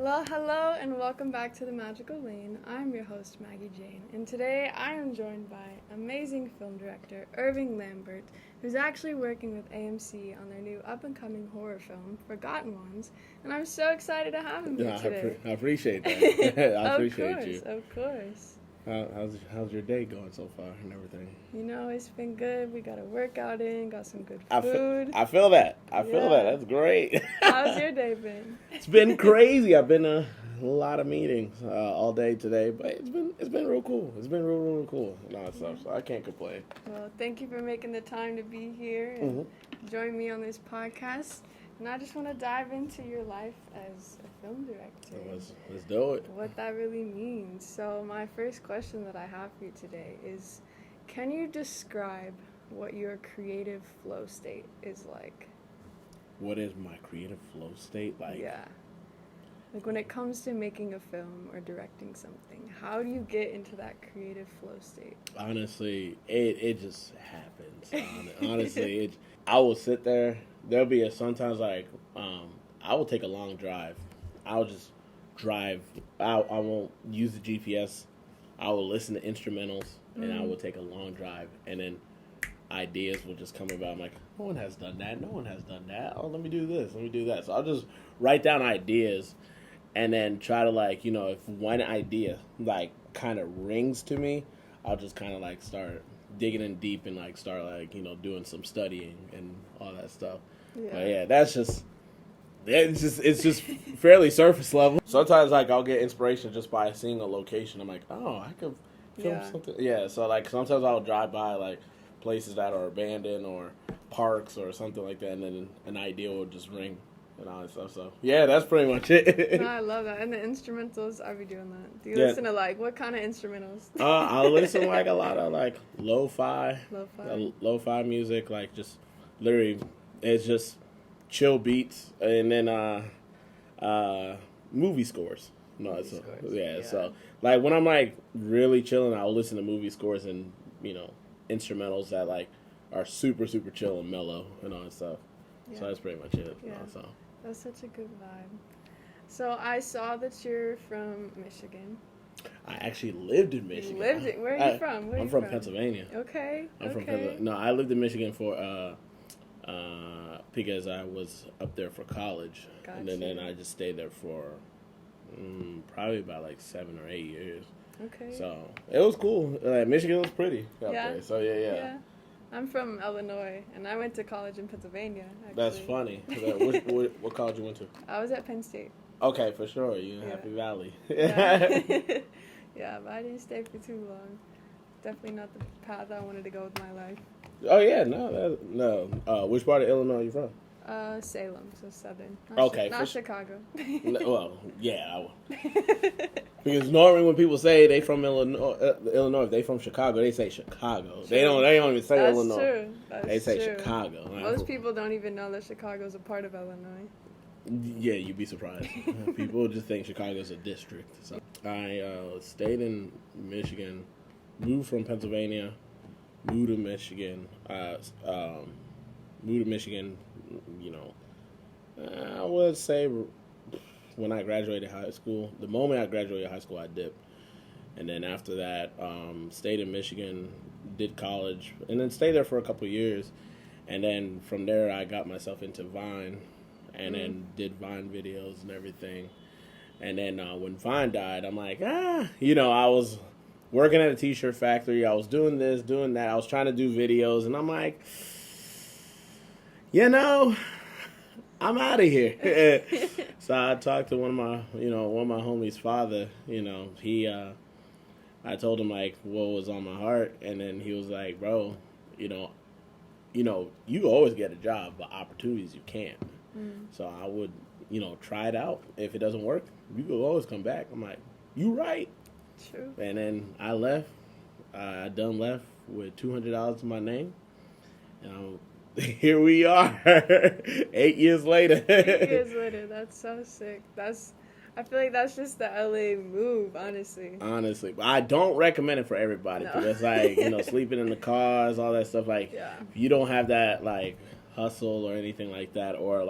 Hello, hello, and welcome back to The Magical Lane. I'm your host, Maggie Jane, and today I am joined by amazing film director Irving Lambert, who's actually working with AMC on their new up-and-coming horror film, Forgotten Ones, and I'm so excited to have him here today. I appreciate that. I appreciate you. Of course. How's your day going so far and everything? You know, it's been good. We got a workout in, got some good food. food. I feel that. That's great. How's your day been? It's been crazy. I've been a lot of meetings all day today, but it's been real cool. It's been real cool. So I can't complain. Well, thank you for making the time to be here and join me on this podcast. And I just want to dive into your life as a film director. Let's do it. What that really means. So my first question that I have for you today is, can you describe what your creative flow state is like? What is my creative flow state like? Yeah. Like when it comes to making a film or directing something, how do you get into that creative flow state? Honestly, it just happens. Honestly, I will sit there. There'll be sometimes like I will take a long drive. I'll just drive. I won't use the GPS. I will listen to instrumentals and I will take a long drive, and then ideas will just come about. I'm like, no one has done that. No one has done that. Oh, let me do this. Let me do that. So I'll just write down ideas, and then try to if one idea kind of rings to me, I'll just kind of start digging in deep and start doing some studying and all that stuff. Yeah. But yeah, it's just fairly surface level. Sometimes I'll get inspiration just by seeing a location. I'm like, oh, I could film something. Yeah, so sometimes I'll drive by places that are abandoned or parks or something like that, and then an idea will just ring and all that stuff. So yeah, that's pretty much it. No, I love that. And the instrumentals, I'll be doing that. Do you listen to what kind of instrumentals? I listen to a lot of lo-fi music, just literally it's just chill beats, and then movie scores. So when I'm really chilling, I'll listen to movie scores and instrumentals that are super chill and mellow and all that stuff. Yeah. So that's pretty much it. Yeah. That's such a good vibe. So I saw that you're from Michigan. I actually lived in Michigan. Where are you from? I'm from Pennsylvania. Okay. From Pennsylvania. No, I lived in Michigan for because I was up there for college. Gotcha. And then I just stayed there for probably about 7 or 8 years. Okay. So it was cool. Michigan was pretty up there. So yeah. I'm from Illinois, and I went to college in Pennsylvania, actually. That's funny. What college you went to? I was at Penn State. Okay, for sure. You in Happy Valley. Yeah, but I didn't stay for too long. Definitely not the path I wanted to go with my life. Oh, yeah. No. Which part of Illinois are you from? Salem, so southern. Not Chicago. Well, yeah. Because normally when people say they from Illinois, if they from Chicago, they say Chicago. True. They don't even say That's Illinois. True. They say true. Chicago. Most people don't even know that Chicago's a part of Illinois. Yeah, you'd be surprised. People just think Chicago's a district. So I stayed in Michigan, moved from Pennsylvania, moved to Michigan. I would say when I graduated high school, the moment I graduated high school, I dipped. And then after that, stayed in Michigan, did college, and then stayed there for a couple of years. And then from there, I got myself into Vine, and then did Vine videos and everything. And then when Vine died, I'm like, I was working at a t-shirt factory. I was doing this, doing that. I was trying to do videos, and I'm like, I'm out of here. So I talked to one of my homies' father. I told him what was on my heart, and then he was like, bro, you always get a job, but opportunities you can't. So I would, try it out. If it doesn't work, you could always come back. I'm like, you right. True. And then I left. I done left with $200 to my name, and here we are, 8 years later. 8 years later, that's so sick. I feel like that's just the LA move, honestly. But I don't recommend it for everybody. No. It's sleeping in the cars, all that stuff. If you don't have that hustle or anything like that, or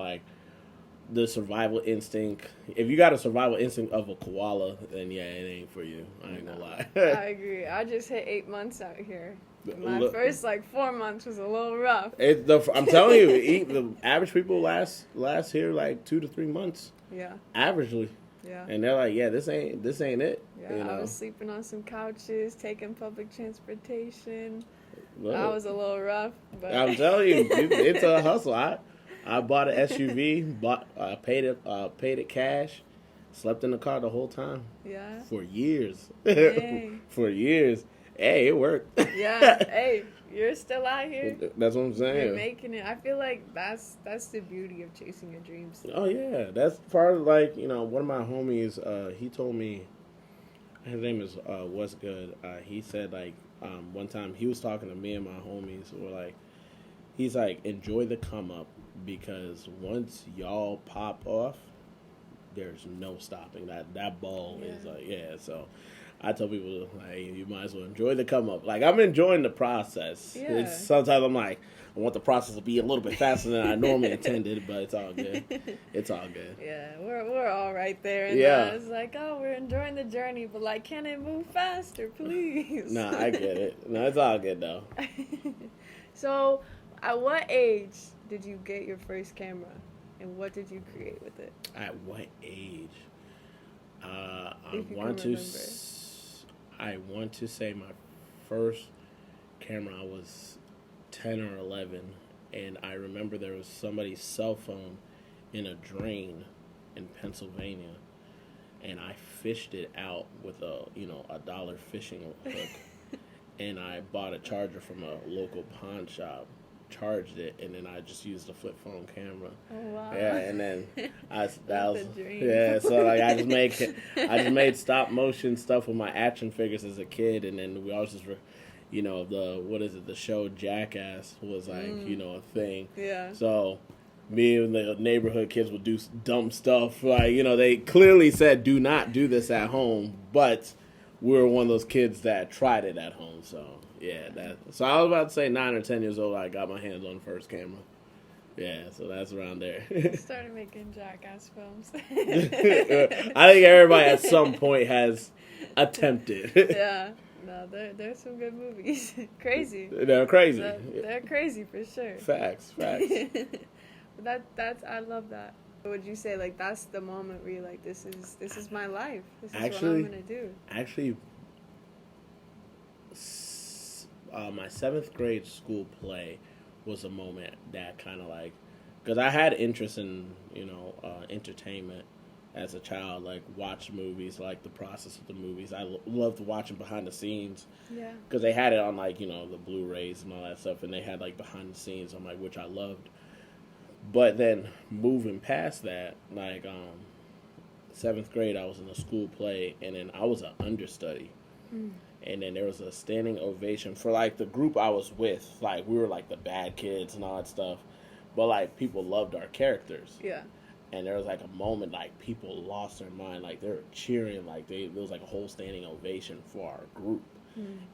the survival instinct. If you got a survival instinct of a koala, then yeah, it ain't for you. I ain't gonna lie. I agree. I just hit 8 months out here. My first 4 months was a little rough. I'm telling you, the average people last here 2 to 3 months. Yeah. Averagely. Yeah. And they're like, yeah, this ain't it. Yeah, you know? I was sleeping on some couches, taking public transportation. Look, I was a little rough, but I'm telling you, it's a hustle. I bought an SUV, paid it cash, slept in the car the whole time. Yeah. For years. Dang. For years. Hey, it worked. Yeah. Hey, you're still out here. That's what I'm saying. You're making it. I feel like that's the beauty of chasing your dreams. Oh yeah, that's part of one of my homies. He told me, his name is What's Good. He said one time he was talking to me and my homies. He's like, enjoy the come up, because once y'all pop off, there's no stopping that ball. Is So I tell people, you might as well enjoy the come up. I'm enjoying the process. Yeah. Sometimes I'm like, I want the process to be a little bit faster than I normally intended, but it's all good. It's all good. Yeah, we're all right there. And Yeah. It's we're enjoying the journey, but can it move faster, please? No, I get it. No, it's all good though. So, at what age did you get your first camera, and what did you create with it? At what age? If you I want to say my first camera, I was 10 or 11, and I remember there was somebody's cell phone in a drain in Pennsylvania, and I fished it out with a $1 fishing hook, and I bought a charger from a local pawn shop, charged it, and then I just used a flip phone camera. Oh wow! Yeah, and then the dream. yeah. So I just made stop motion stuff with my action figures as a kid, and then we also just the show Jackass was a thing. Yeah. So me and the neighborhood kids would do dumb stuff. They clearly said do not do this at home, but we were one of those kids that tried it at home. So yeah, so I was about to say 9 or 10 years old, I got my hands on the first camera. Yeah, so that's around there. Started making Jackass films. I think everybody at some point has attempted. Yeah. No, there's some good movies. Crazy. They're crazy. They're crazy for sure. Facts. That's I love that. Would you say that's the moment where you're like, this is my life. This is Actually, what I'm gonna do. Actually, my 7th grade school play was a moment that kind of because I had interest in entertainment as a child, watch movies, the process of the movies. I loved watching behind the scenes. Yeah. Because they had it on the Blu-rays and all that stuff, and they had behind the scenes on which I loved. But then moving past that, 7th grade, I was in a school play, and then I was an understudy. And then there was a standing ovation for the group I was with. We were the bad kids and all that stuff, but people loved our characters. Yeah. And there was a moment people lost their mind, they were cheering, there was a whole standing ovation for our group.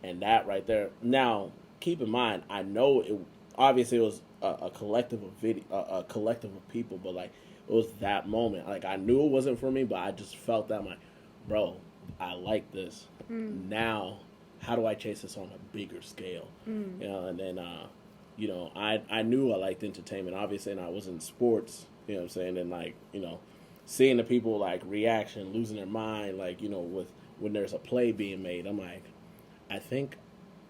And that right there. Now keep in mind, I know it was a collective of people, but it was that moment. I knew it wasn't for me, but I just felt that bro, I like this. Now how do I chase this on a bigger scale? And then I knew I liked entertainment, obviously, and I was in sports. You know what I'm saying? And seeing the people reaction, losing their mind, with when there's a play being made, I'm I think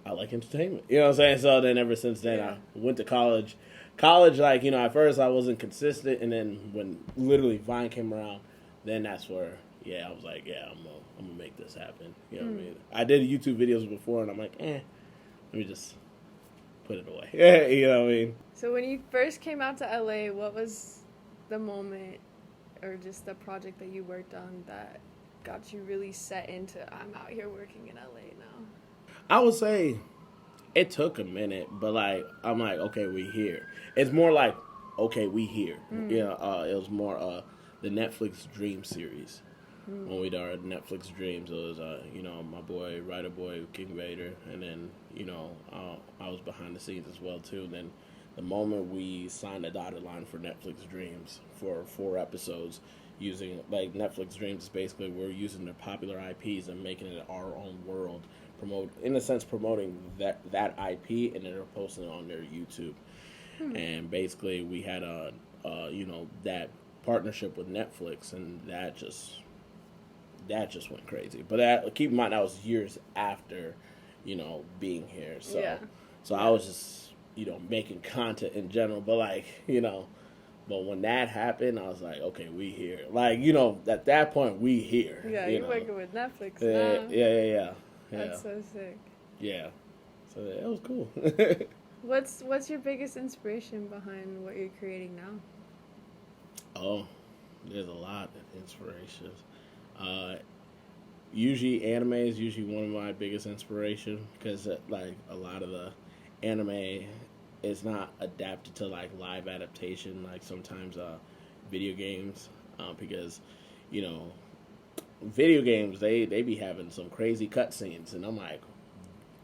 I like entertainment. You know what I'm saying? So then ever since then, I went to college. College, at first I wasn't consistent, and then when literally Vine came around, then that's where I was I'm gonna make this happen. You know what I mean? I did YouTube videos before, and I'm let me just put it away. You know what I mean? So when you first came out to LA, what was the moment or just the project that you worked on that got you really set into I'm out here working in LA now? I would say it took a minute, but I'm okay, we here. It's more okay, we here. It was more the Netflix Dream series. When we did our Netflix Dreams, it was my boy, writer boy, King Vader, and then I was behind the scenes as well too. And then the moment we signed a dotted line for Netflix Dreams for 4 episodes, using like Netflix Dreams is basically we're using their popular IPs and making it our own world, promoting that IP, and then they're posting it on their YouTube. And basically we had that partnership with Netflix, and that just went crazy. But keep in mind that was years after, being here. So Yeah. so I was just, making content in general. But but when that happened, I was like, okay, we here. Like, at that point, we here. Yeah, you're working with Netflix Yeah, now. yeah. That's so sick. Yeah. So it was cool. What's your biggest inspiration behind what you're creating now? Oh, there's a lot of inspirations. Usually anime is usually one of my biggest inspiration, because like a lot of the anime is not adapted to like live adaptation, like sometimes video games, because video games they be having some crazy cutscenes, and I'm like,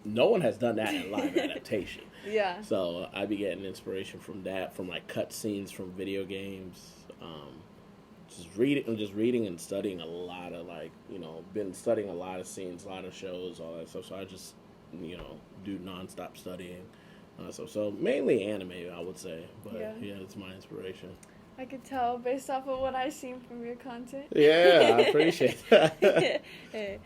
no one has done that in live adaptation. Yeah. So I be getting inspiration from that, from like cutscenes from video games. Just reading and studying a lot of been studying a lot of scenes, a lot of shows, all that stuff. So I just do nonstop studying. So mainly anime, I would say, but yeah, it's my inspiration. I could tell based off of what I've seen from your content. Yeah, I appreciate that. Hey,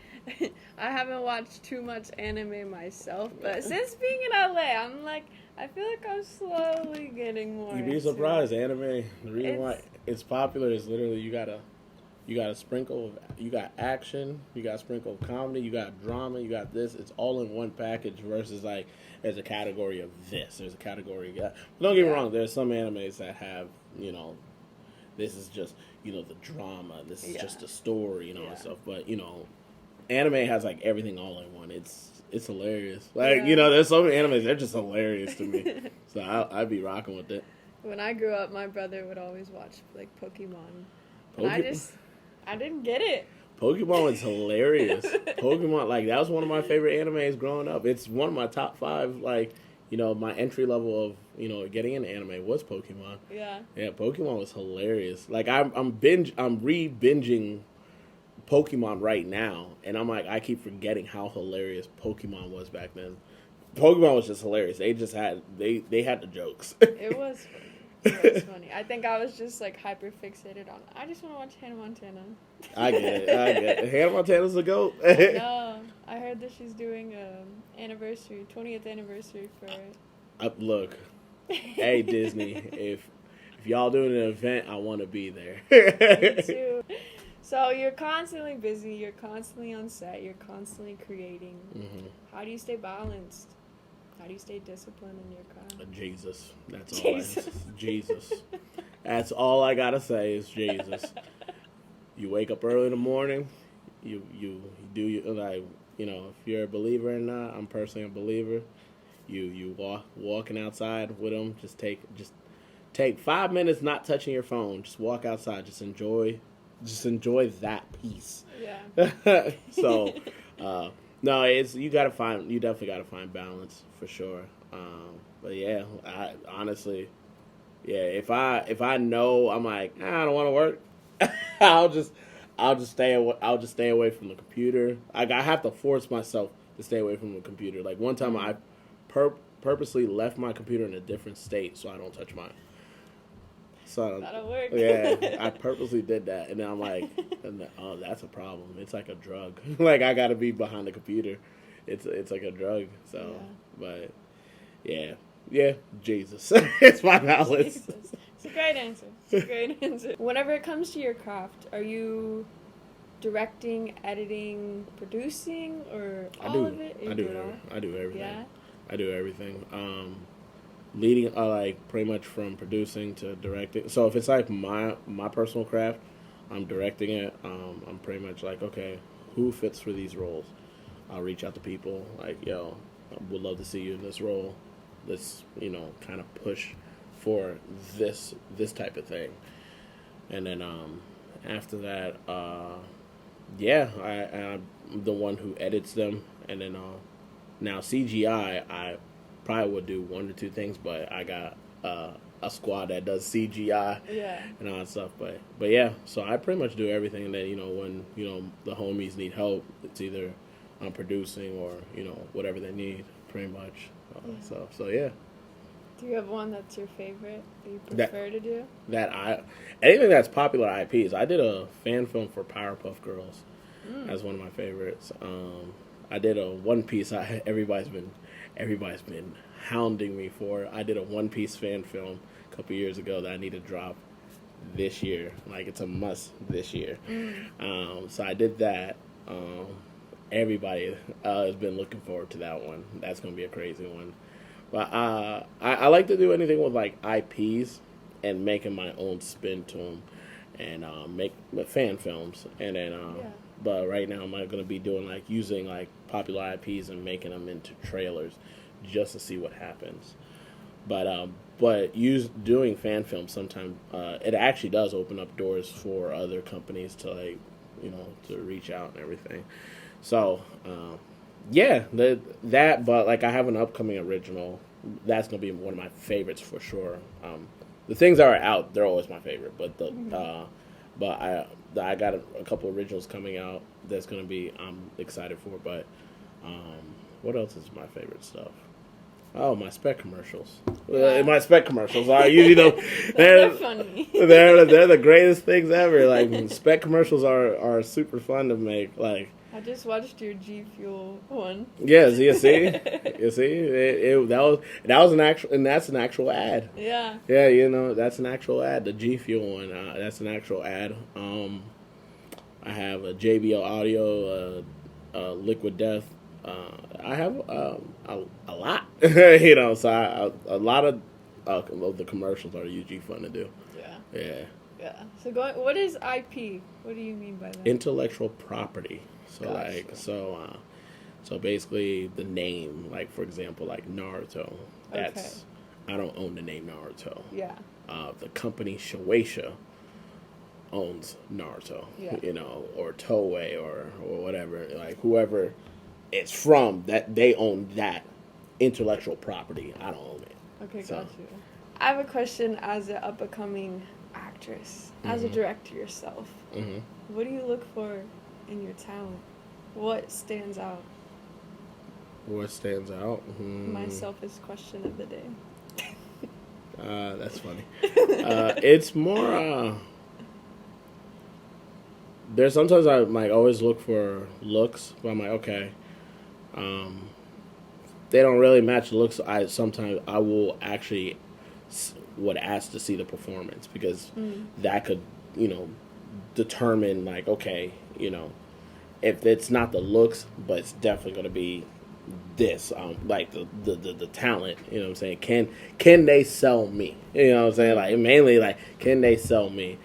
I haven't watched too much anime myself, but since being in LA, I'm like, I feel like I'm slowly getting more. You'd be surprised, anime. The reason why it's popular is literally you got a sprinkle of, you got action, you got a sprinkle of comedy, you got drama, you got this. It's all in one package versus like there's a category of this, there's a category of that. But don't get me wrong, there's some animes that have, this is just, the drama, this is just a story, and stuff. But, anime has like everything all in one. It's hilarious. Like, there's so many animes, they're just hilarious to me. So I'd be rocking with it. When I grew up, my brother would always watch like Pokemon. And I didn't get it. Pokemon was hilarious. Pokemon, like, that was one of my favorite animes growing up. It's one of my top 5, like, my entry level of, getting into anime was Pokemon. Yeah. Yeah, Pokemon was hilarious. Like, I'm re-binging Pokemon right now, and I'm like, I keep forgetting how hilarious Pokemon was back then. Pokemon was just hilarious. They just had, they had the jokes. It was funny. It was funny. I think I was just like hyper fixated on, I just want to watch Hannah Montana. I get it. Hannah Montana's a goat. No, I heard that she's doing 20th anniversary for it. Look, hey Disney, if y'all doing an event, I want to be there. Me too. So you're constantly busy, you're constantly on set, you're constantly creating. Mm-hmm. How do you stay balanced? How do you stay disciplined in your craft? Jesus. That's all. Jesus. That's all I gotta say is Jesus. You wake up early in the morning. You do your, like, if you're a believer or not. I'm personally a believer. You walking outside with them. Just take 5 minutes not touching your phone. Just walk outside. Just enjoy that peace. Yeah. So, no, you definitely gotta find balance for sure. But yeah, I honestly, if I know I'm like, I don't want to work, I'll just stay away from the computer. I have to force myself to stay away from the computer. Like one time, I purposely left my computer in a different state so I don't touch mine. So that'll work. Yeah, I purposely did that, and then I'm like, oh, that's a problem. It's like a drug. Like I gotta be behind the computer. It's like a drug. So, but yeah, Jesus. It's my balance. Jesus. It's a great answer. Whenever it comes to your craft, are you directing, editing, producing, or all of it? I do everything. Yeah. I do everything. Leading, like pretty much from producing to directing. So if it's like my personal craft, I'm directing it. I'm pretty much like, okay, who fits for these roles? I'll reach out to people like, yo, I would love to see you in this role. Let's kind of push for this type of thing. And then after that, I'm the one who edits them. And then now CGI, I probably would do 1 or 2 things, but I got a squad that does CGI Yeah. and all that stuff. But yeah, so I pretty much do everything that when the homies need help, it's either I'm producing or whatever they need, pretty much. So yeah. Do you have one that's your favorite that you prefer to do? Anything that's popular IPs. I did a fan film for Powerpuff Girls. That's one of my favorites. I did a One Piece. Everybody's been hounding me for. I did a One Piece fan film a couple years ago that I need to drop this year. Like, it's a must this year. So I did that. Everybody has been looking forward to that one. That's going to be a crazy one. But I like to do anything with like IPs and making my own spin to them and make fan films. And then, but right now I'm going to be doing like using like popular IPs and making them into trailers just to see what happens. But doing fan films sometimes it actually does open up doors for other companies to like to reach out and everything. So. Yeah, that, but like I have an upcoming original. That's gonna be one of my favorites for sure. The things that are out, they're always my favorite. But I got a couple originals coming out. That's gonna be I'm excited for. But what else is my favorite stuff? Oh, my spec commercials. My spec commercials are usually they're funny. they're the greatest things ever. Like spec commercials are super fun to make. Like. I just watched your G Fuel one. Yes, you see, that was an actual, and that's an actual ad. Yeah. Yeah, that's an actual ad. The G Fuel one, that's an actual ad. I have a JBL Audio, Liquid Death. I have a lot, So a lot of the commercials are usually fun to do. Yeah. Yeah. So what is IP? What do you mean by that? Intellectual property. So Gotcha. so basically the name, like for example, like Naruto. That's I don't own the name Naruto. Yeah. The company Shueisha owns Naruto. Yeah. Or Toei or whatever. Like whoever it's from, that they own that intellectual property. I don't own it. Okay, got you. I have a question as an up-and-coming actress, as a director yourself. What do you look for in your talent? What stands out? What stands out? My selfish question of the day. That's funny. It's more. There's sometimes I might always look for looks, but I'm like, okay. They don't really match looks. Sometimes I will actually would ask to see the performance because that could determine like, okay, if it's not the looks, but it's definitely going to be this, like the talent, what I'm saying? Can they sell me? What I'm saying? Like mainly like, can they sell me?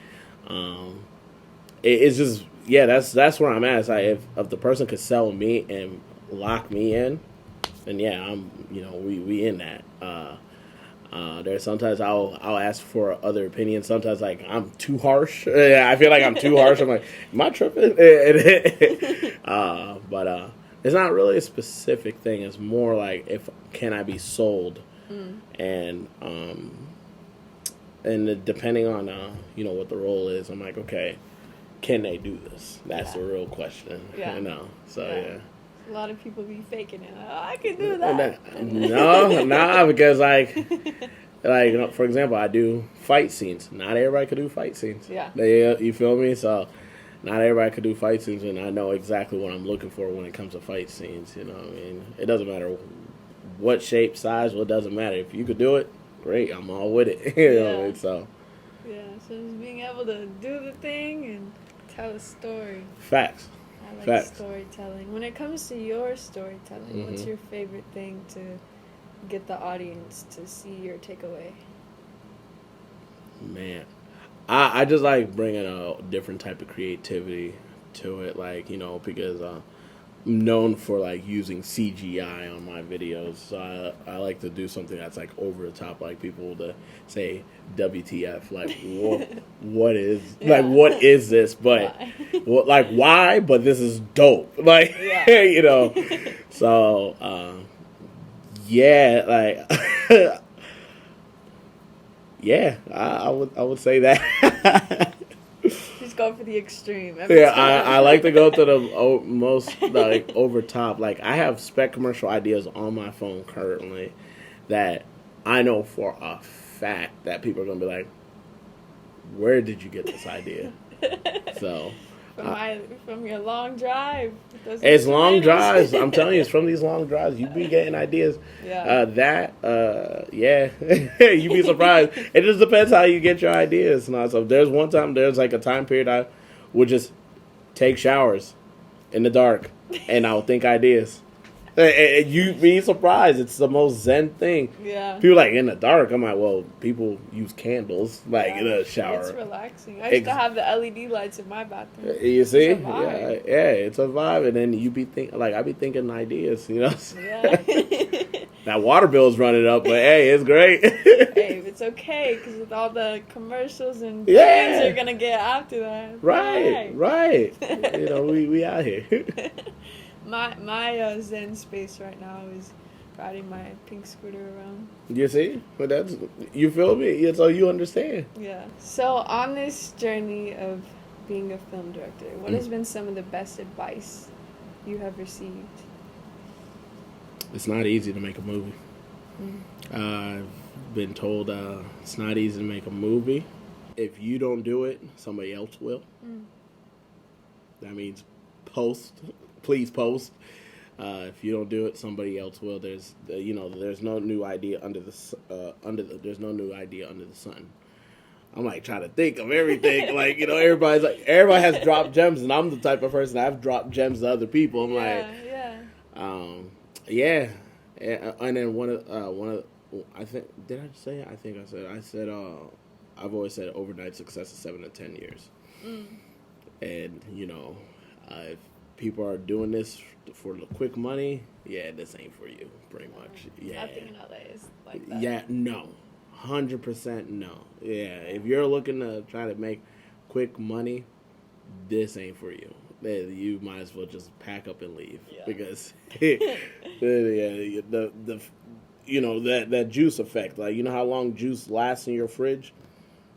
It's just, that's where I'm at. It's like if the person could sell me and lock me in, then I'm, we in that. There's sometimes I'll ask for other opinions. Sometimes like I'm too harsh. I feel like I'm too harsh. I'm like, am I tripping? But it's not really a specific thing. It's more like can I be sold, and depending on what the role is, I'm like, okay, can they do this? That's the real question. So. A lot of people be faking it. Oh, I can do that. No, because like for example, I do fight scenes. Not everybody could do fight scenes. Yeah. You feel me? So not everybody could do fight scenes, and I know exactly what I'm looking for when it comes to fight scenes. You know what I mean? It doesn't matter what shape, size. Well, it doesn't matter. If you could do it, great. I'm all with it. You know what I mean? So. Yeah. So just being able to do the thing and tell a story. Facts. I like storytelling. When it comes to your storytelling, what's your favorite thing to get the audience to see your takeaway? Man, I just like bringing a different type of creativity to it, like, because I'm known for like using CGI on my videos. So I like to do something that's like over the top, like people to say WTF, like what is what is this? But why? But this is dope, like So like Yeah, I would say that. Just go for the extreme. Every Yeah, time. I like to go to the most like over top. Like I have spec commercial ideas on my phone currently that I know for a fact that people are gonna be like, "Where did you get this idea?" So. From your long drive. It's long drives. I'm telling you, it's from these long drives. You be getting ideas. Yeah. Yeah. You be surprised. It just depends how you get your ideas. So there's like a time period I would just take showers in the dark and I would think ideas. And you be surprised. It's the most zen thing. Yeah. People like in the dark. I'm like, well, people use candles in a shower. It's relaxing. I used to have the LED lights in my bathroom. You see, It's a vibe. it's a vibe, and then you be I be thinking ideas, Yeah. That water bill's running up, but hey, it's great. Hey, it's okay because with all the commercials and brands you're gonna get after that. Right. We out here. My zen space right now is riding my pink scooter around. You see, but you feel me. So you understand. Yeah. So on this journey of being a film director, what has been some of the best advice you have received? It's not easy to make a movie. I've been told it's not easy to make a movie. If you don't do it, somebody else will. That means please post. If you don't do it, somebody else will. There's no new idea under there's no new idea under the sun. I'm like trying to think of everything. Everybody has dropped gems, and I'm the type of person I've dropped gems to other people. I'm and then one of I think did I say it? I said I've always said overnight success is 7 to 10 years, and if people are doing this for the quick money, this ain't for you, pretty much. Nothing in LA is like that. Yeah, no. 100% no. Yeah, if you're looking to try to make quick money, this ain't for you. You might as well just pack up and leave because that juice effect. Like, you know how long juice lasts in your fridge?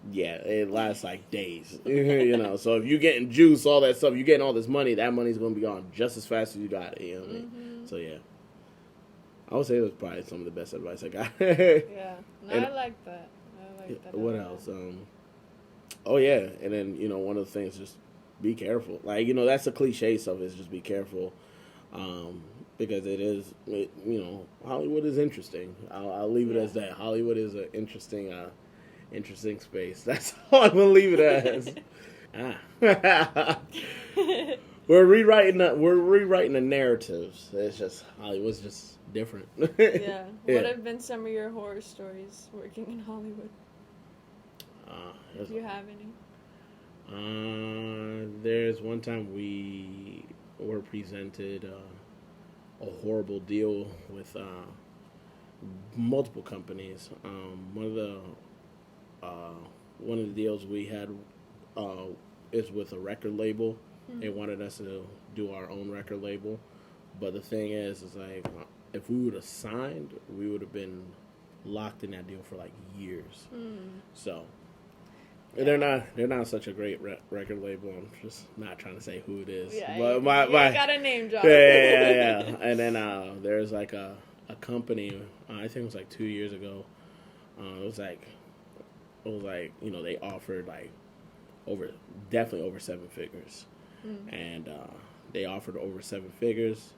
Yeah, it lasts like days. So if you're getting juice, all that stuff, you're getting all this money, that money's going to be gone just as fast as you got it. You know what I mean? So yeah, I would say that's probably some of the best advice I got. Yeah, I like that. What else? And then one of the things, just be careful. Like, that's the cliche stuff, is just be careful, because it is, Hollywood is interesting. I'll leave it as that. Hollywood is an interesting space. That's all I'm gonna leave it as. We're rewriting the narratives. It's just Hollywood's just different. Yeah. What have been some of your horror stories working in Hollywood? Do you have any? There's one time we were presented a horrible deal with multiple companies. One of the deals we had is with a record label. They wanted us to do our own record label, but the thing is like, if we would have signed, we would have been locked in that deal for like years. So they're not such a great record label. I'm just not trying to say who it is. Yeah, but you got a name drop. Yeah. And then there's like a company. I think it was like 2 years ago. It was like they offered like definitely over 7 figures, and they offered over 7 figures,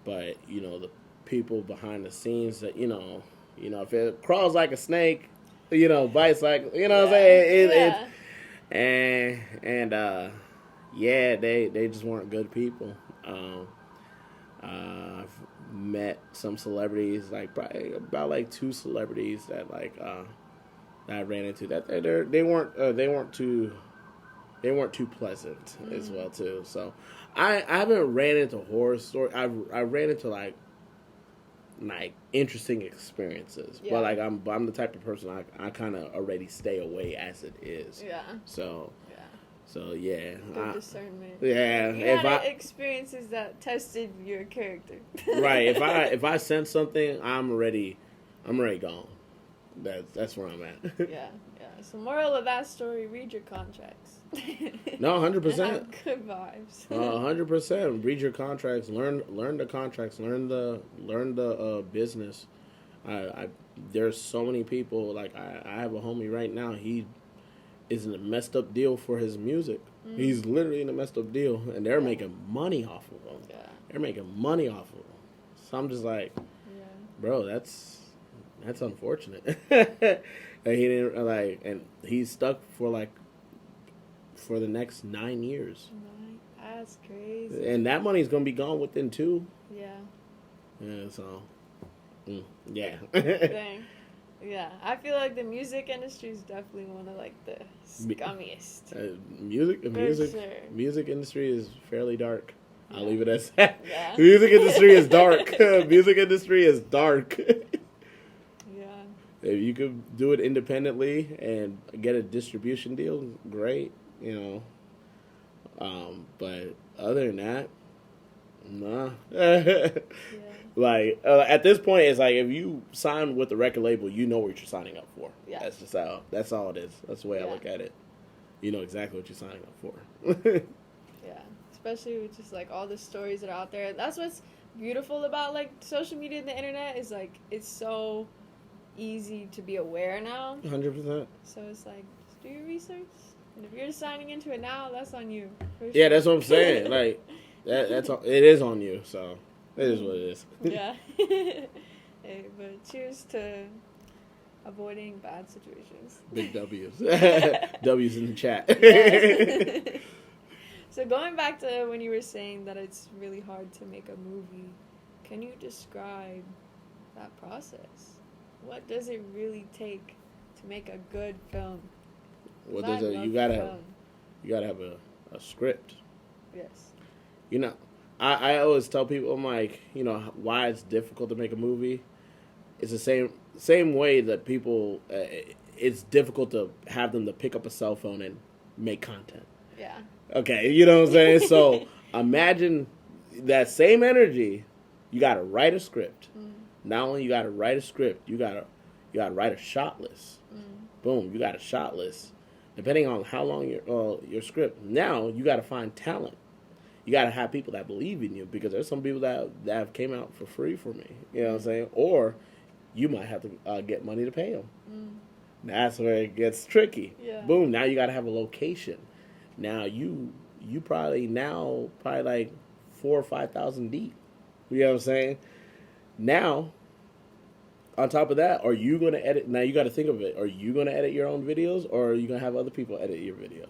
but the people behind the scenes that if it crawls like a snake, bites like what I'm saying, they just weren't good people. I've met some celebrities, like probably about like 2 celebrities that that I ran into, that they weren't too pleasant as well too. So I haven't ran into horror story. I ran into like interesting experiences, but I'm the type of person I kind of already stay away as it is. Yeah. So yeah. Good discernment. Yeah. You had experiences that tested your character. Right. If I sense something, I'm already gone. That's where I'm at. Yeah. So moral of that story: read your contracts. No, 100%. Have good vibes. 100%. Read your contracts. Learn the contracts. Learn the business. There's so many people. Like I have a homie right now. He is in a messed up deal for his music. He's literally in a messed up deal, and they're making money off of him. Yeah. They're making money off of him. So I'm just like, bro, that's unfortunate. And he didn't and he's stuck for the next 9 years. That's crazy. And that money's gonna be gone within 2. Yeah. Yeah. So. Yeah. Dang. Yeah, I feel like the music industry is definitely one of the scummiest. Music industry is fairly dark. Yeah. I'll leave it as that. Yeah. Music industry is dark. Music industry is dark. Yeah. If you could do it independently and get a distribution deal, great. But other than that, nah. Yeah. At this point, it's like if you sign with the record label, you know what you're signing up for. Yeah. That's all it is. That's the way I look at it. You know exactly what you're signing up for. Yeah. Especially with just all the stories that are out there. That's what's beautiful about social media and the internet is it's so easy to be aware now. 100%. So it's just do your research. And if you're signing into it now, that's on you. Yeah, that's what I'm saying. That's all, it is on you. So it is what it is. Yeah. Hey, but cheers to avoiding bad situations. Big W's. W's in the chat. Yes. So going back to when you were saying that it's really hard to make a movie, can you describe that process? What does it really take to make a good film? What does it? You gotta have a script. Yes. I always tell people, I'm why it's difficult to make a movie. It's the same way that people, it's difficult to have them to pick up a cell phone and make content. Yeah. Okay, you know what I'm saying? So imagine that same energy. You got to write a script. Not only you got to write a script, you got to write a shot list. Boom, you got a shot list. Depending on how long your script. Now you got to find talent. You got to have people that believe in you, because there's some people that have came out for free for me. You know what I'm saying? Or you might have to get money to pay them. That's where it gets tricky. Yeah. Boom, now you got to have a location. Now you probably 4,000 or 5,000 deep. You know what I'm saying? Now, on top of that, are you going to edit? Now you got to think of it. Are you going to edit your own videos, or are you going to have other people edit your videos?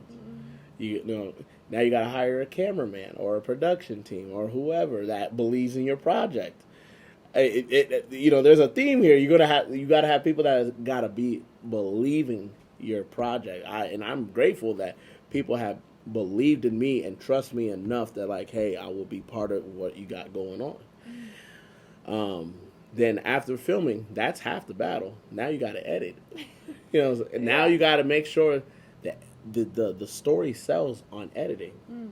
Now you got to hire a cameraman or a production team or whoever that believes in your project. There's a theme here. You got to have people that got to be believing your project. I'm grateful that people have believed in me and trust me enough that hey, I will be part of what you got going on. Then after filming, that's half the battle. Now you got to edit. Now you got to make sure that the story sells on editing. And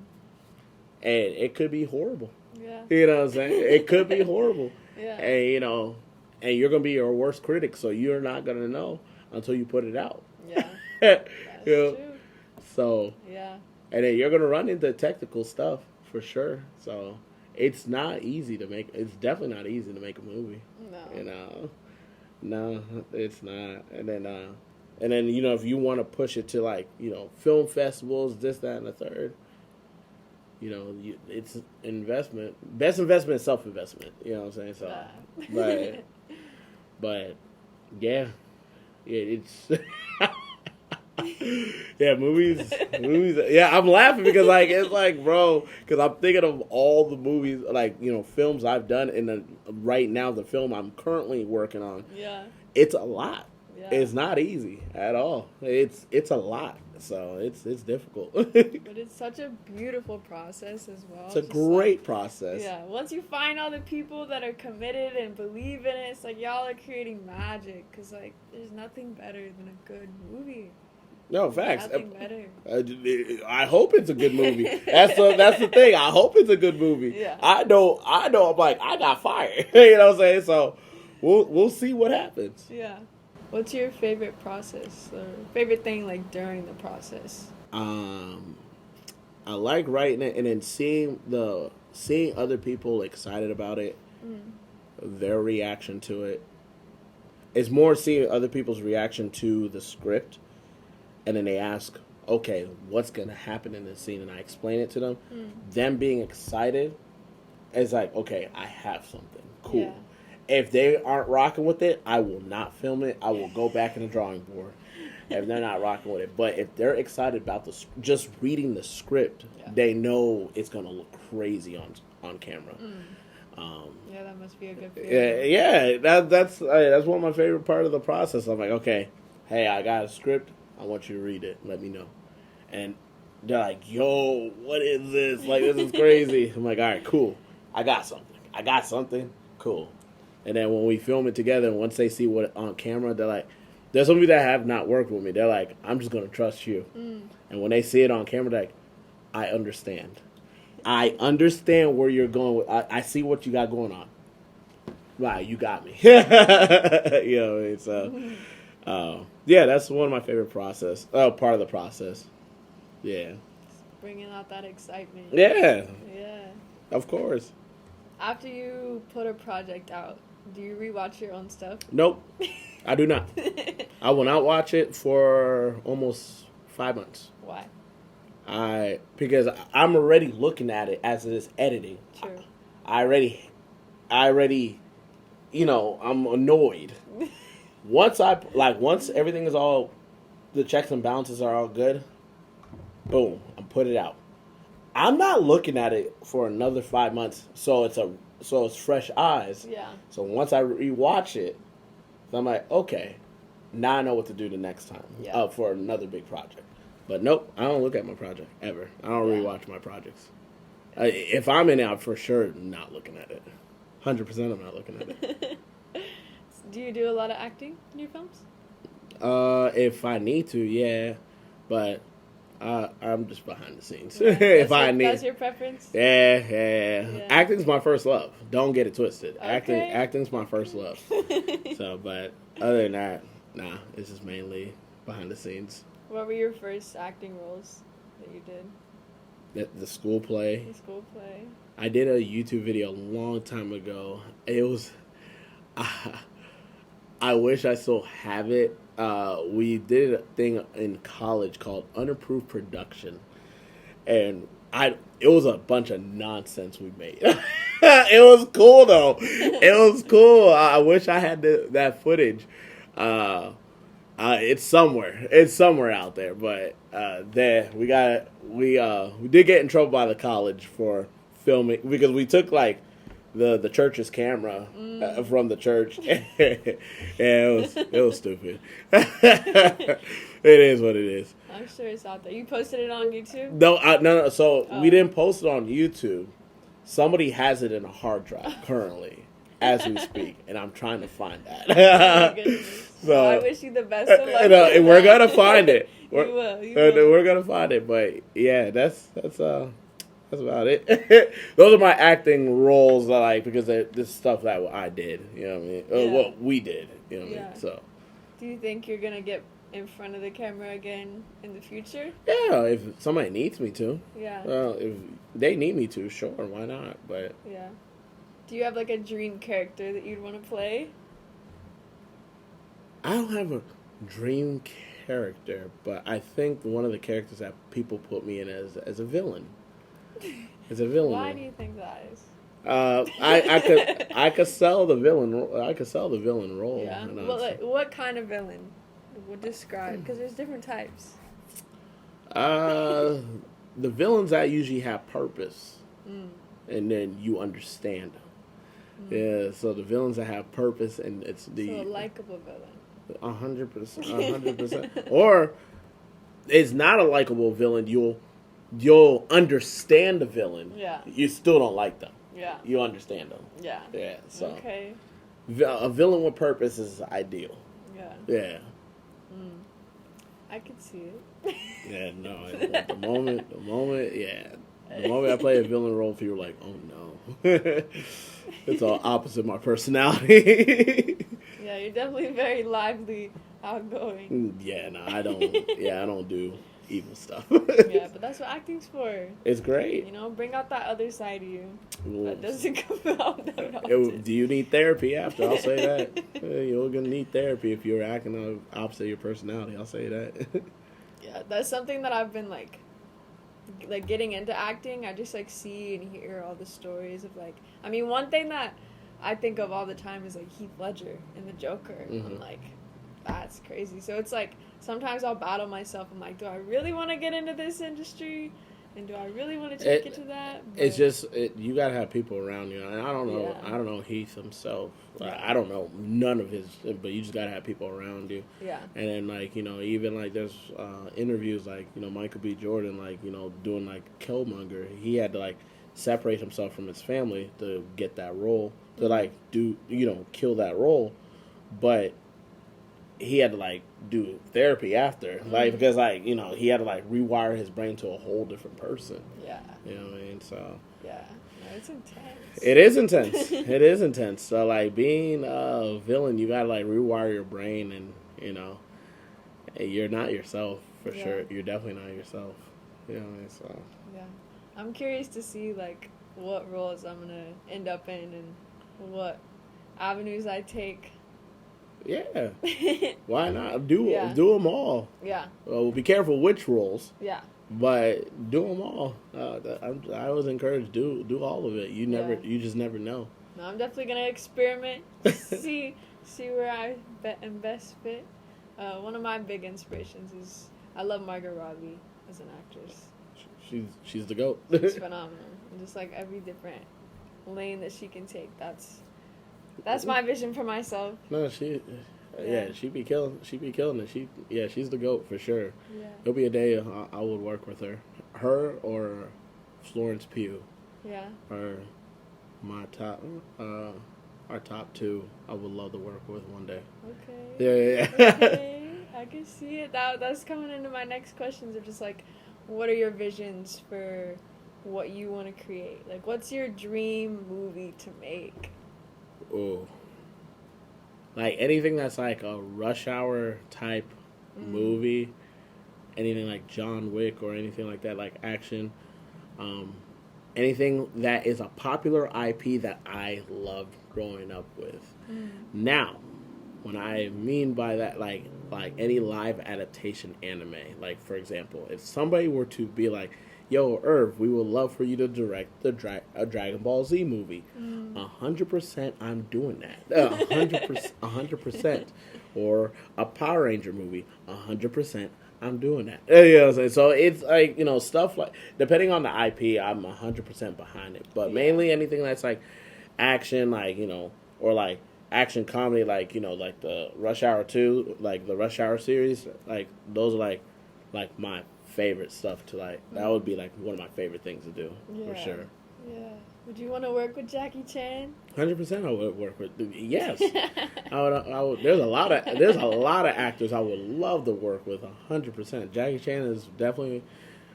it could be horrible. Yeah. You know what I'm saying? It could be horrible. Yeah. And and you're going to be your worst critic, so you're not going to know until you put it out. Yeah. That's true. So, yeah. And then you're going to run into technical stuff for sure. So, it's not easy to make. It's definitely not easy to make a movie. No. No, it's not. And then if you want to push it to film festivals, this, that, and the third, it's investment. Best investment is self-investment. You know what I'm saying? So, but yeah, it's. Yeah, movies. Yeah, I'm laughing because bro, because I'm thinking of all the movies, films I've done, and right now the film I'm currently working on. Yeah, it's a lot. Yeah. It's not easy at all. It's a lot, so it's difficult. But it's such a beautiful process as well. It's a great process. Yeah, once you find all the people that are committed and believe in it, it's y'all are creating magic. Because there's nothing better than a good movie. No, facts. Nothing better. I hope it's a good movie. That's the thing. I hope it's a good movie. Yeah. I know. I'm I got fired. You know what I'm saying? So we'll see what happens. Yeah. What's your favorite process or favorite thing like during the process? I like writing it and then seeing other people excited about it, their reaction to it. It's more seeing other people's reaction to the script, and then they ask, "Okay, what's gonna happen in this scene?" And I explain it to them. Them being excited is like, "Okay, I have something cool." Yeah. If they aren't rocking with it, I will not film it. I will go back in the drawing board. If they're not rocking with it, but if they're excited about just reading the script, they know it's gonna look crazy on camera. Yeah, that must be a good feeling. Yeah. That's one of my favorite part of the process. I'm like, okay, hey, I got a script. I want you to read it. Let me know. And they're like, yo, what is this? Like, this is crazy. I'm like, all right, cool. I got something. Cool. And then when we film it together, and once they see what on camera, they're like, there's some people that have not worked with me. They're like, I'm just going to trust you. And when they see it on camera, they're like, I understand. I understand where you're going with. I see what you got going on. Wow, you got me. Yeah, that's one of my favorite part of the process. Yeah. Bringing out that excitement. Yeah. Yeah. Of course. After you put a project out, do you rewatch your own stuff? Nope. I do not. I will not watch it for almost 5 months. Why? Because I'm already looking at it as it is editing. True. I already, I'm annoyed. Once everything is all, the checks and balances are all good, boom, I'm put it out. I'm not looking at it for another 5 months, so it's fresh eyes. Yeah. So once I rewatch it, I'm like, okay, now I know what to do the next time for another big project. But nope, I don't look at my project ever. I don't rewatch my projects. If I'm in it, I'm for sure not looking at it. 100% I'm not looking at it. Do you do a lot of acting in your films? If I need to, yeah. But I'm just behind the scenes. Yeah. That's your preference? Yeah. Acting's my first love. Don't get it twisted. Okay. Acting's my first love. But other than that, nah, it's just mainly behind the scenes. What were your first acting roles that you did? The school play. The school play. I did a YouTube video a long time ago. It was... I wish I still have it. We did a thing in college called unapproved production, and it was a bunch of nonsense we made. It was cool though. It was cool. I wish I had that footage. It's somewhere. It's somewhere out there. But we did get in trouble by the college for filming because we took like the church's camera from the church. It was stupid. It is what it is. I'm sure it's out there. You posted it on YouTube? No. So we didn't post it on YouTube. Somebody has it in a hard drive currently, as we speak, and I'm trying to find that. Oh my goodness. So I wish you the best of luck. And we're gonna find it. You will. We're gonna find it, but yeah, that's about it. Those are my acting roles, because this is stuff that I did. You know what I mean? Yeah. What we did. You know what I mean? So. Do you think you're gonna get in front of the camera again in the future? Yeah, if somebody needs me to. Yeah. Well, if they need me to, sure, why not? But. Yeah. Do you have like a dream character that you'd want to play? I don't have a dream character, but I think one of the characters that people put me in as a villain. As a villain. Why do you think that is? I could sell the villain. I could sell the villain role. Yeah. Well, what kind of villain would describe? Because there's different types. The villains that usually have purpose, and then you understand them. Yeah. So the villains that have purpose, and it's a likable villain. 100%. Or it's not a likable villain. You'll understand the villain. Yeah. You still don't like them. Yeah. You understand them. Yeah. Yeah. So. Okay. A villain with purpose is ideal. Yeah. Yeah. I could see it. Yeah. No. The moment. Yeah. The moment I play a villain role, people are like, "Oh no." It's all opposite my personality. Yeah, Yeah, you're definitely very lively, outgoing. Yeah, no, I don't. Yeah, I don't do evil stuff. Yeah, but that's what acting's for. It's great. You know, bring out that other side of you Well, that doesn't come out that often. do you need therapy after? I'll say that. You're gonna need therapy if you're acting on opposite of your personality. I'll say that. Yeah, that's something that I've been like getting into acting. I just like see and hear all the stories of like. I mean, one thing that I think of all the time is like Heath Ledger in The Joker. Mm-hmm. I'm like, that's crazy. So it's like sometimes I'll battle myself. I'm like, do I really want to get into this industry? And do I really want to take it to that? But it's just you gotta have people around you. And I don't know. Yeah. I don't know Heath himself. Yeah. I don't know none of his. But you just gotta have people around you. yeah, And then like even like there's interviews like Michael B. Jordan like doing like Killmonger. He had to like separate himself from his family to get that role to like do kill that role, but he had to like do therapy after like because like he had to like rewire his brain to a whole different person. yeah, You know what I mean? So yeah. No, it's intense. it is intense. It is intense. So like being a villain, you gotta like rewire your brain, and you're not yourself for Yeah. sure. You're definitely not yourself. You know what I mean? So Yeah, I'm curious to see like what roles I'm gonna end up in and what avenues I take. yeah, why not do Yeah. them all? Yeah, Well, be careful which roles. yeah, But do them all. I always encourage do all of it. Yeah. You just never know. no, I'm definitely gonna experiment, see where I am best fit. One of my big inspirations is I love Margot Robbie as an actress. She's the GOAT. She's phenomenal. And just like every different lane that she can take, that's my vision for myself. No, Yeah. she be killing it. She's the GOAT for sure. Yeah, There'll be a day I would work with her or Florence Pugh yeah, are my top our top two. I would love to work with one day. okay. Yeah. Okay, I can see it. That's coming into my next questions of just like, what are your visions for what you want to create? Like, what's your dream movie to make? Oh. Like anything that's like a Rush Hour type movie, anything like John Wick or anything like that, like action, anything that is a popular IP that I loved growing up with. Now, when I mean by that, like any live adaptation anime, like for example, if somebody were to be like, yo, Irv, we would love for you to direct a Dragon Ball Z movie. 100%, I'm doing that. 100%. Or a Power Ranger movie. 100%, I'm doing that. You know what I'm saying? So it's like, stuff like, depending on the IP, I'm 100% behind it. But mainly anything that's like action, like, or like action comedy, like, like the Rush Hour 2, like the Rush Hour series, like those are like my favorite stuff to like. That would be like one of my favorite things to do for sure. Yeah. Would you want to work with Jackie Chan? 100%, I would work with. Yes, I would. There's a lot of actors I would love to work with. 100%. Jackie Chan is definitely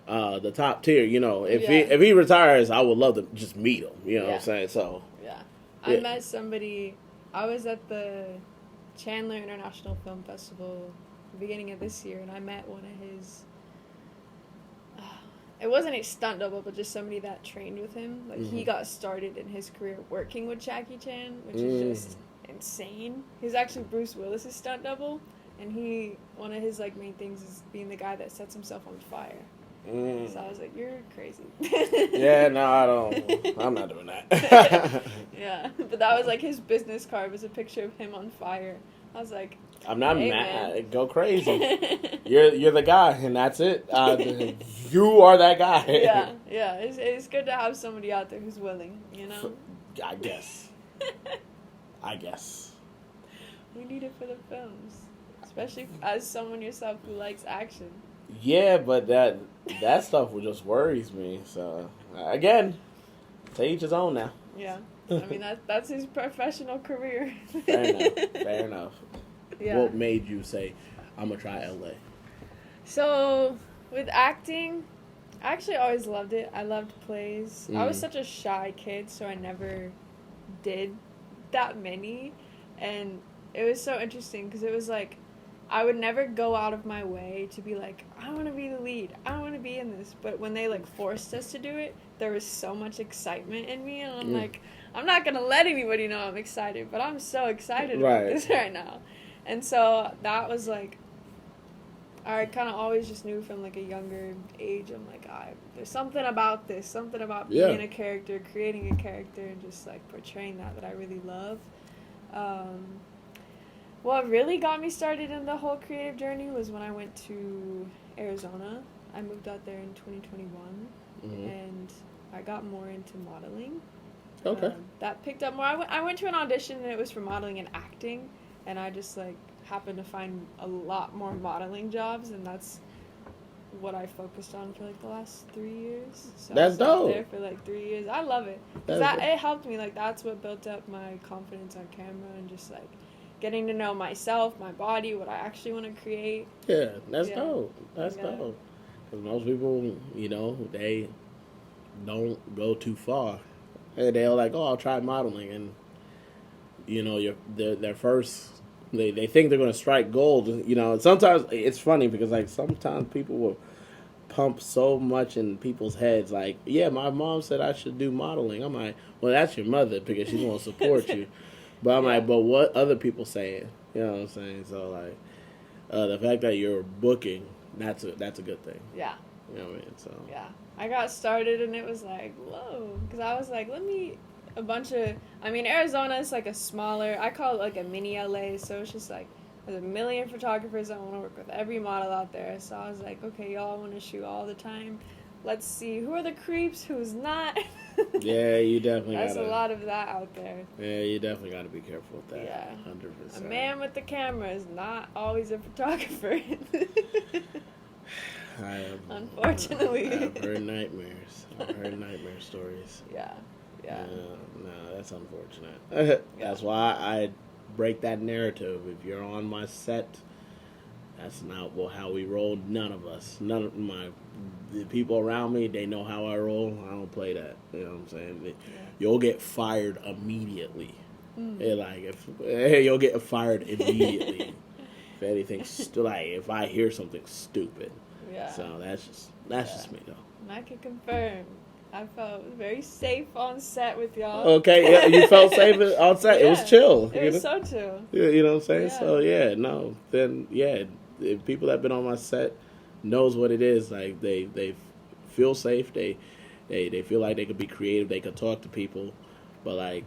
the top tier. If he retires, I would love to just meet him. You know what I'm saying? So yeah, I met somebody. I was at the Chandler International Film Festival the beginning of this year, and I met one of his. It wasn't a stunt double, but just somebody that trained with him. Like he got started in his career working with Jackie Chan, which is just insane. He's actually Bruce Willis's stunt double, and one of his like main things is being the guy that sets himself on fire. So I was like, "You're crazy." Yeah, no, I don't. I'm not doing that. Yeah, but that was like his business card was a picture of him on fire. I was like, I'm not hey, mad. man. Go crazy. You're the guy, and that's it. You are that guy. Yeah. It's good to have somebody out there who's willing. I guess. We need it for the films, especially as someone yourself who likes action. Yeah, but that stuff just worries me. So again, to each his own now. Yeah, I mean that's his professional career. Fair enough. Yeah. What made you say, I'm gonna try LA? So with acting, I actually always loved it. I loved plays. I was such a shy kid, so I never did that many. And it was so interesting because it was like I would never go out of my way to be like, I want to be the lead, I want to be in this. But when they like forced us to do it, there was so much excitement in me, and I'm like, I'm not gonna let anybody know I'm excited, but I'm so excited about this right now. And so that was like, I kind of always just knew from like a younger age, I'm like, there's something about this, something about being a character, creating a character, and just like portraying that I really love. What really got me started in the whole creative journey was when I went to Arizona. I moved out there in 2021, and I got more into modeling. Okay. That picked up more. I went to an audition, and it was for modeling and acting, and I just like happened to find a lot more modeling jobs, and that's what I focused on for like the last 3 years. So that's dope. I was there for like 3 years. I love it because it helped me. Like that's what built up my confidence on camera and just like getting to know myself, my body, what I actually want to create. Yeah, that's dope. That's dope. Because most people, you know, they don't go too far. And they're like, oh, I'll try modeling. And, you know, their first, they think they're going to strike gold. You know, sometimes it's funny because, like, sometimes people will pump so much in people's heads. Like, yeah, my mom said I should do modeling. I'm like, well, that's your mother because she won't support you. But I'm like, but what other people saying? You know what I'm saying? So, like, the fact that you're booking, that's a good thing. Yeah. You know what I mean? So. Yeah. I got started and it was like, whoa. Because I was like, Arizona is like a smaller, I call it like a mini LA. So it's just like, there's a million photographers that want to work with every model out there. So I was like, okay, y'all want to shoot all the time. Let's see who are the creeps, who's not. Yeah, you definitely There's a lot of that out there. Yeah, you definitely got to be careful with that. Yeah. 100%. A man with the camera is not always a photographer. Unfortunately. I've heard nightmares. I've heard nightmare stories. Yeah. No, that's unfortunate. That's why I break that narrative. If you're on my set, that's not how we roll. None of us. None of the people around me, they know how I roll. I don't play that. You know what I'm saying? You'll get fired immediately. You'll get fired immediately. If anything, if I hear something stupid. Yeah. So that's just me though. And I can confirm, I felt very safe on set with y'all. Okay, yeah, you felt safe on set. Yeah, it was chill. It was so chill. You know what I'm saying? Yeah. So if people that have been on my set knows what it is. Like they feel safe. They feel like they could be creative. They could talk to people. But like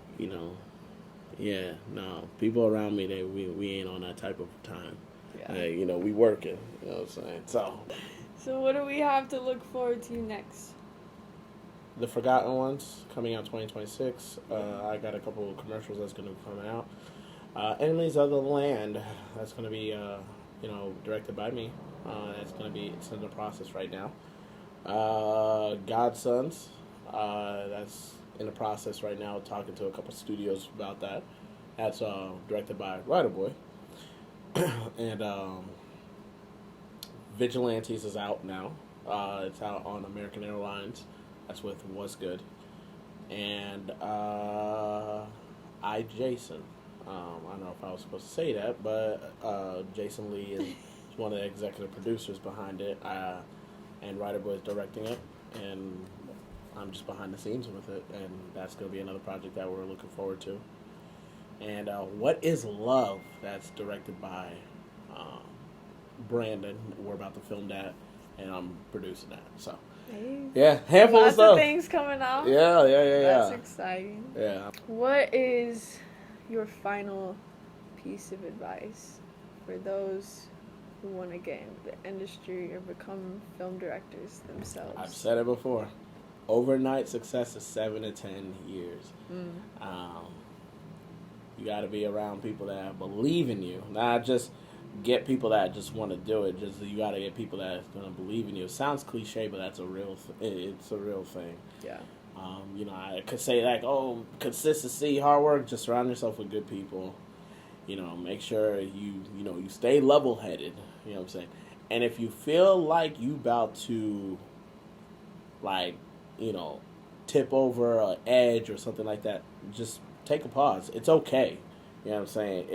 people around me, we ain't on that type of time. Yeah. We working. You know what I'm saying? So what do we have to look forward to next? The Forgotten Ones coming out 2026. I got a couple of commercials that's going to come out. Enemies of the Land. That's going to be directed by me. It's in the process right now. Godsons. That's in the process right now. Talking to a couple studios about that. That's directed by Writer Boy. And Vigilantes is out now. It's out on American Airlines. That's with What's Good. And Jason. I don't know if I was supposed to say that, but Jason Lee is one of the executive producers behind it. And Writer Boy is directing it. And I'm just behind the scenes with it. And that's going to be another project that we're looking forward to. And What Is Love? That's directed by Brandon. We're about to film that, and I'm producing that. So, handful of stuff. Lots of things coming out. Yeah. That's exciting. Yeah. What is your final piece of advice for those who want to get into the industry or become film directors themselves? I've said it before. Overnight success is 7 to 10 years. You got to be around people that believe in you, not just get people that just want to do it. Just you got to get people that are going to believe in you. It sounds cliche, but that's a real. It's a real thing. Yeah. I could say like, consistency, hard work. Just surround yourself with good people. Make sure you stay level-headed. You know what I'm saying? And if you feel like you about to, tip over an edge or something like that, just take a pause. It's okay. You know what I'm saying?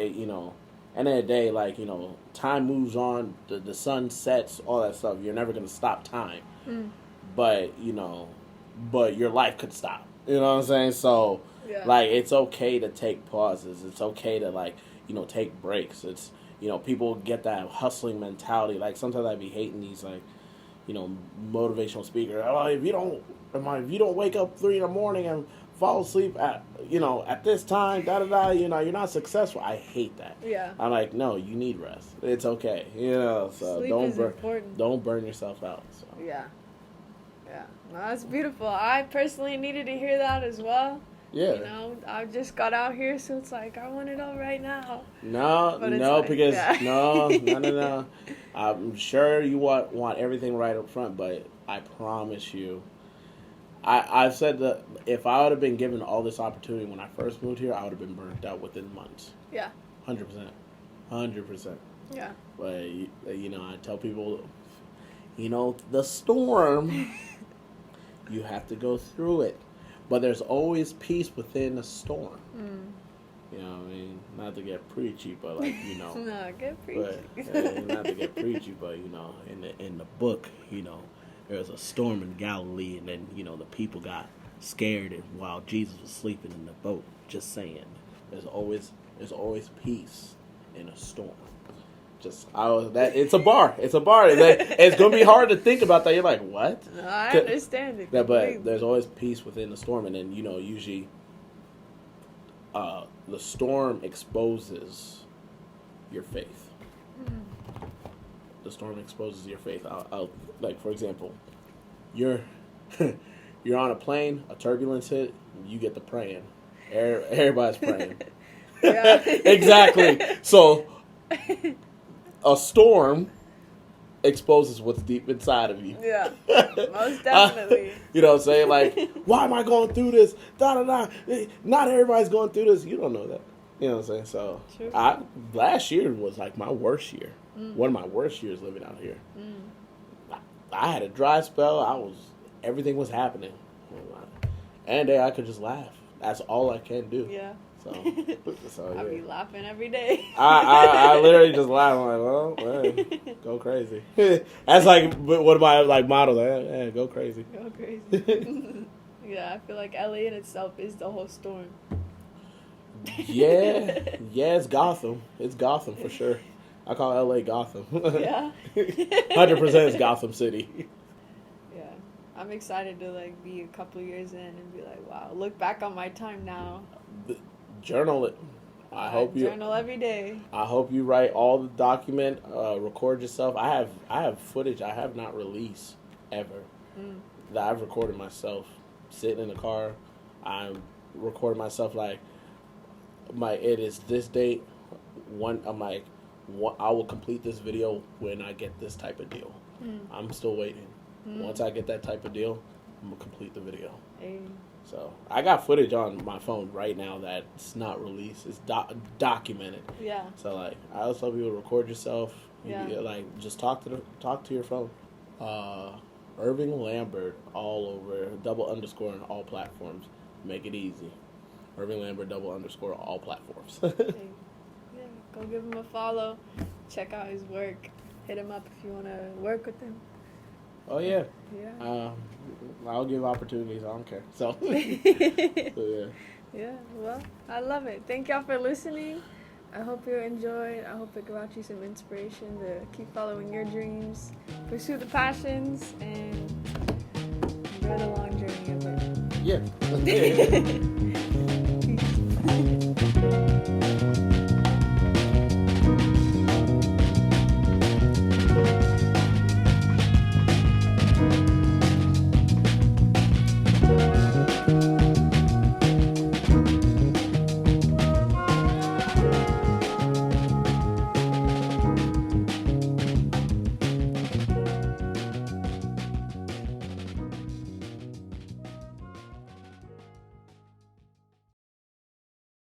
end of the day, like, you know, time moves on, the sun sets, all that stuff. You're never going to stop time. But, you know, but your life could stop. You know what I'm saying? So, like, it's okay to take pauses. It's okay to, like, you know, take breaks. It's, you know, people get that hustling mentality. Like, sometimes I be hating these, like, you know, motivational speakers. Oh, if you don't wake up 3 a.m. and fall asleep at, you know, at this time, you know, you're not successful. I hate that. Yeah. I'm like, no, you need rest. It's okay. You know, so Sleep is important. Don't burn yourself out. So. Yeah. Yeah. No, that's beautiful. I personally needed to hear that as well. Yeah. You know, I just got out here, so it's like, I want it all right now. No, Like, because no. I'm sure you want everything right up front, but I promise you, I've said that if I would have been given all this opportunity when I first moved here, I would have been burnt out within months. Yeah. 100%. Yeah. But, you know, I tell people, you know, the storm, you have to go through it. But there's always peace within a storm. You know what I mean? Not to get preachy, but, like, you know. No, get preachy. But, not to get preachy, but, you know, in the book, you know, there was a storm in Galilee, and then, you know, the people got scared while Jesus was sleeping in the boat. Just saying. There's always peace in a storm. It's a bar. It's gonna be hard to think about that. You're like, what? No, I understand it. But there's always peace within the storm, and then, you know, usually, the storm exposes your faith. The storm exposes your faith. I'll like, for example, you're on a plane, a turbulence hit, you get to praying. Everybody's praying. Yeah. Exactly. So. A storm exposes what's deep inside of you. Yeah, most definitely. You know what I'm saying? Like, why am I going through this? Not everybody's going through this. You don't know that. You know what I'm saying? So, True. Last year was like my worst year. One of my worst years living out here. I had a dry spell. Everything was happening. And I could just laugh. That's all I can do. Yeah. So yeah. I be laughing every day. I literally just laugh. I'm like, well, man, go crazy. That's like one of my like models. Hey, go crazy. Go crazy. Yeah, I feel like LA in itself is the whole storm. Yeah, it's Gotham. It's Gotham for sure. I call LA Gotham. Yeah. 100% is Gotham City. Yeah, I'm excited to like be a couple years in and be like, wow, look back on my time now. Journal it. I hope you journal every day. I hope you write all the document, record yourself. I have footage I have not released ever that I've recorded myself sitting in the car. I recorded myself like it is this date. I'm like, I will complete this video when I get this type of deal. I'm still waiting. Once I get that type of deal, I'm gonna complete the video. Hey. So I got footage on my phone right now that's not released. It's documented. Yeah. So like, I also tell people to record yourself. Yeah. Like, just talk to your phone. Irving Lambert all over, _ on all platforms. Make it easy. Irving Lambert _ all platforms. Hey. Yeah. Go give him a follow. Check out his work. Hit him up if you want to work with him. Oh yeah. Yeah. I'll give opportunities. I don't care. So. So yeah. Yeah. Well, I love it. Thank y'all for listening. I hope you enjoyed. I hope it brought you some inspiration to keep following your dreams, pursue the passions, and enjoy the long journey of it. Yeah. Peace.